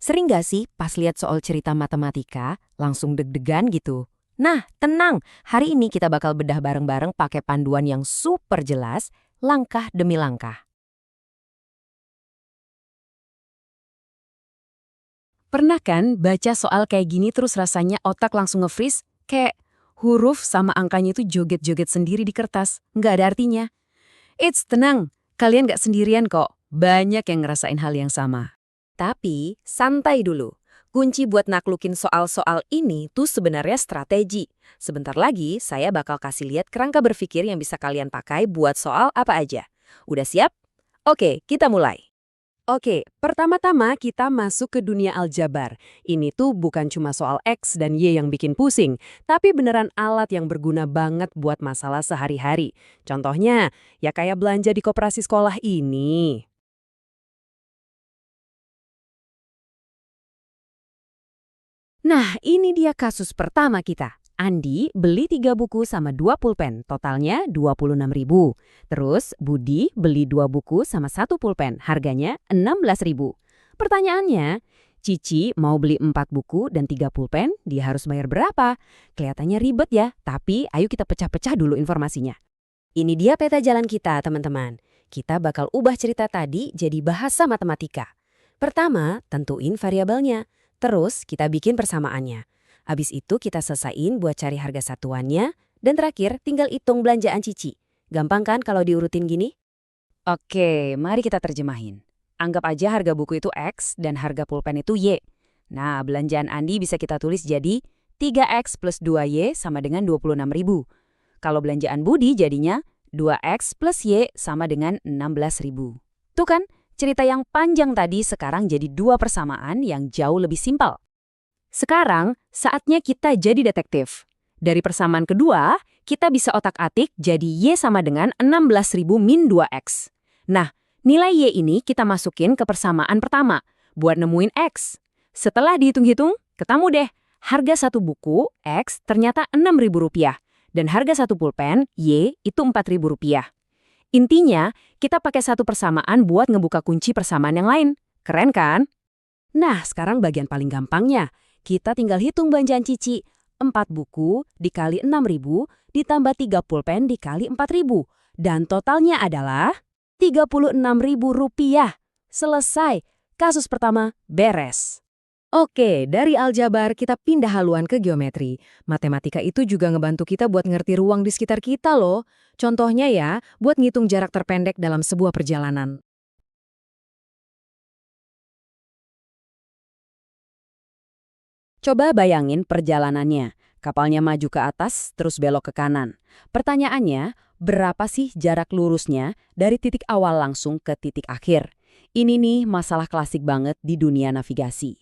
Sering gak sih pas lihat soal cerita matematika, langsung deg-degan gitu? Nah, tenang. Hari ini kita bakal bedah bareng-bareng pakai panduan yang super jelas, langkah demi langkah. Pernah kan baca soal kayak gini terus rasanya otak langsung nge-freeze? Kayak huruf sama angkanya itu joget-joget sendiri di kertas, nggak ada artinya. Tenang, kalian nggak sendirian kok. Banyak yang ngerasain hal yang sama. Tapi, santai dulu. Kunci buat naklukin soal-soal ini tuh sebenarnya strategi. Sebentar lagi, saya bakal kasih lihat kerangka berpikir yang bisa kalian pakai buat soal apa aja. Udah siap? Oke, kita mulai. Oke, pertama-tama kita masuk ke dunia aljabar. Ini tuh bukan cuma soal X dan Y yang bikin pusing, tapi beneran alat yang berguna banget buat masalah sehari-hari. Contohnya, ya kayak belanja di koperasi sekolah ini. Nah, ini dia kasus pertama kita. Andi beli 3 buku sama 2 pulpen, totalnya 26.000. Terus Budi beli 2 buku sama 1 pulpen, harganya 16.000. Pertanyaannya, Cici mau beli 4 buku dan 3 pulpen, dia harus bayar berapa? Kelihatannya ribet ya, tapi ayo kita pecah-pecah dulu informasinya. Ini dia peta jalan kita, teman-teman. Kita bakal ubah cerita tadi jadi bahasa matematika. Pertama, tentuin variabelnya. Terus kita bikin persamaannya. Habis itu kita selesaiin buat cari harga satuannya, dan terakhir tinggal hitung belanjaan Cici. Gampang kan kalau diurutin gini? Oke, mari kita terjemahin. Anggap aja harga buku itu X dan harga pulpen itu Y. Nah, belanjaan Andi bisa kita tulis jadi 3X plus 2Y sama dengan 26.000. Kalau belanjaan Budi jadinya 2X plus Y sama dengan 16.000. Tuh kan, cerita yang panjang tadi sekarang jadi dua persamaan yang jauh lebih simpel. Sekarang, saatnya kita jadi detektif. Dari persamaan kedua, kita bisa otak-atik jadi Y sama dengan 16.000 min 2X. Nah, nilai Y ini kita masukin ke persamaan pertama, buat nemuin X. Setelah dihitung-hitung, ketemu deh, harga satu buku, X, ternyata Rp6.000, dan harga satu pulpen, Y, itu Rp4.000. Intinya, kita pakai satu persamaan buat ngebuka kunci persamaan yang lain. Keren kan? Nah, sekarang bagian paling gampangnya. Kita tinggal hitung belanjaan Cici. 4 buku dikali 6.000 ditambah 3 pulpen dikali 4.000. Dan totalnya adalah Rp36.000. Selesai. Kasus pertama beres. Oke, dari aljabar kita pindah haluan ke geometri. Matematika itu juga ngebantu kita buat ngerti ruang di sekitar kita loh. Contohnya ya, buat ngitung jarak terpendek dalam sebuah perjalanan. Coba bayangin perjalanannya. Kapalnya maju ke atas, terus belok ke kanan. Pertanyaannya, berapa sih jarak lurusnya dari titik awal langsung ke titik akhir? Ini nih masalah klasik banget di dunia navigasi.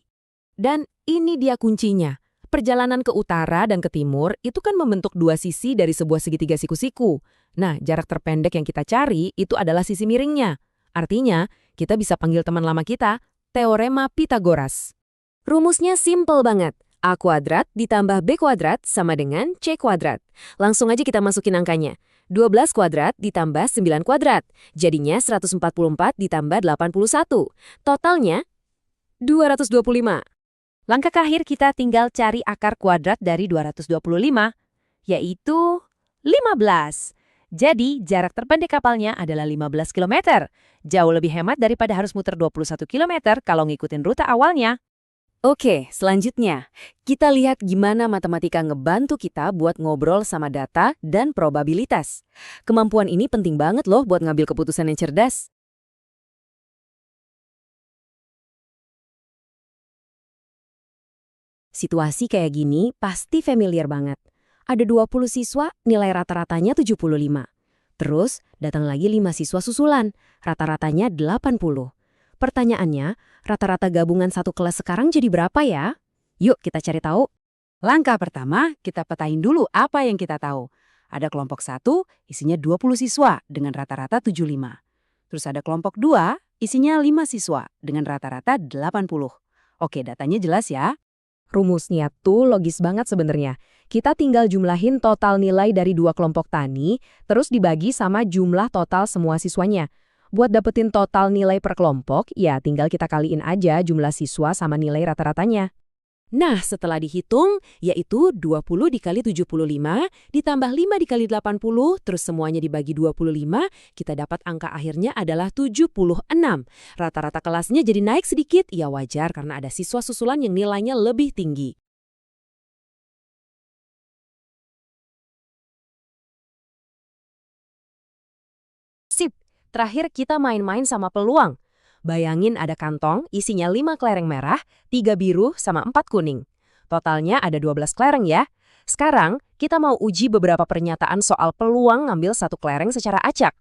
Dan ini dia kuncinya. Perjalanan ke utara dan ke timur itu kan membentuk dua sisi dari sebuah segitiga siku-siku. Nah, jarak terpendek yang kita cari itu adalah sisi miringnya. Artinya, kita bisa panggil teman lama kita, Teorema Pythagoras. Rumusnya simple banget. A kuadrat ditambah B kuadrat sama dengan C kuadrat. Langsung aja kita masukin angkanya. 12 kuadrat ditambah 9 kuadrat. Jadinya 144 ditambah 81. Totalnya 225. Langkah terakhir kita tinggal cari akar kuadrat dari 225, yaitu 15. Jadi jarak terpendek kapalnya adalah 15 km. Jauh lebih hemat daripada harus muter 21 km kalau ngikutin rute awalnya. Oke, selanjutnya, kita lihat gimana matematika ngebantu kita buat ngobrol sama data dan probabilitas. Kemampuan ini penting banget loh buat ngambil keputusan yang cerdas. Situasi kayak gini pasti familiar banget. Ada 20 siswa, nilai rata-ratanya 75. Terus, datang lagi 5 siswa susulan, rata-ratanya 80. Pertanyaannya, rata-rata gabungan satu kelas sekarang jadi berapa ya? Yuk kita cari tahu. Langkah pertama, kita petain dulu apa yang kita tahu. Ada kelompok 1, isinya 20 siswa dengan rata-rata 75. Terus ada kelompok 2, isinya 5 siswa dengan rata-rata 80. Oke, datanya jelas ya. Rumusnya tuh logis banget sebenarnya. Kita tinggal jumlahin total nilai dari dua kelompok tani, terus dibagi sama jumlah total semua siswanya. Buat dapetin total nilai per kelompok, ya tinggal kita kaliin aja jumlah siswa sama nilai rata-ratanya. Nah, setelah dihitung, yaitu 20 dikali 75, ditambah 5 dikali 80, terus semuanya dibagi 25, kita dapat angka akhirnya adalah 76. Rata-rata kelasnya jadi naik sedikit, ya wajar karena ada siswa susulan yang nilainya lebih tinggi. Sip, terakhir kita main-main sama peluang. Bayangin ada kantong, isinya 5 kelereng merah, 3 biru, sama 4 kuning. Totalnya ada 12 kelereng ya. Sekarang, kita mau uji beberapa pernyataan soal peluang ngambil satu kelereng secara acak.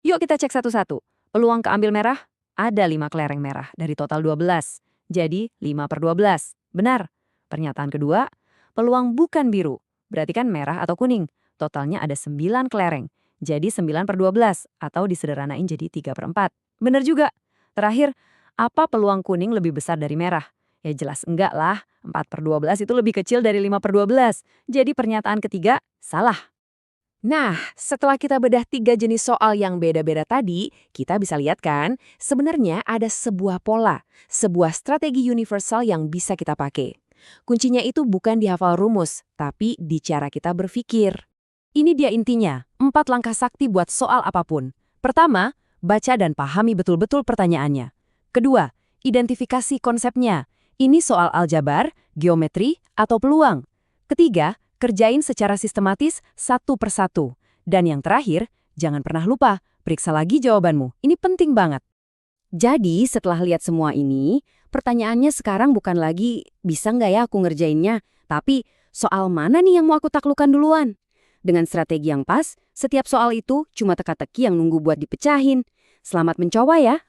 Yuk kita cek satu-satu. Peluang keambil merah? Ada 5 kelereng merah dari total 12. Jadi 5/12. Benar. Pernyataan kedua, peluang bukan biru. Berarti kan merah atau kuning. Totalnya ada 9 kelereng. Jadi 9/12 atau disederhanain jadi 3/4. Benar juga. Terakhir, apa peluang kuning lebih besar dari merah? Ya jelas enggak lah, 4/12 itu lebih kecil dari 5/12. Jadi pernyataan ketiga, salah. Nah, setelah kita bedah 3 jenis soal yang beda-beda tadi, kita bisa lihat kan, sebenarnya ada sebuah pola, sebuah strategi universal yang bisa kita pakai. Kuncinya itu bukan di hafal rumus, tapi di cara kita berpikir. Ini dia intinya, 4 langkah sakti buat soal apapun. Pertama, baca dan pahami betul-betul pertanyaannya. Kedua, identifikasi konsepnya. Ini soal aljabar, geometri, atau peluang. Ketiga, kerjain secara sistematis satu persatu. Dan yang terakhir, jangan pernah lupa, periksa lagi jawabanmu. Ini penting banget. Jadi setelah lihat semua ini, pertanyaannya sekarang bukan lagi bisa nggak ya aku ngerjainnya, tapi soal mana nih yang mau aku taklukkan duluan? Dengan strategi yang pas, setiap soal itu cuma teka-teki yang nunggu buat dipecahin. Selamat mencoba ya!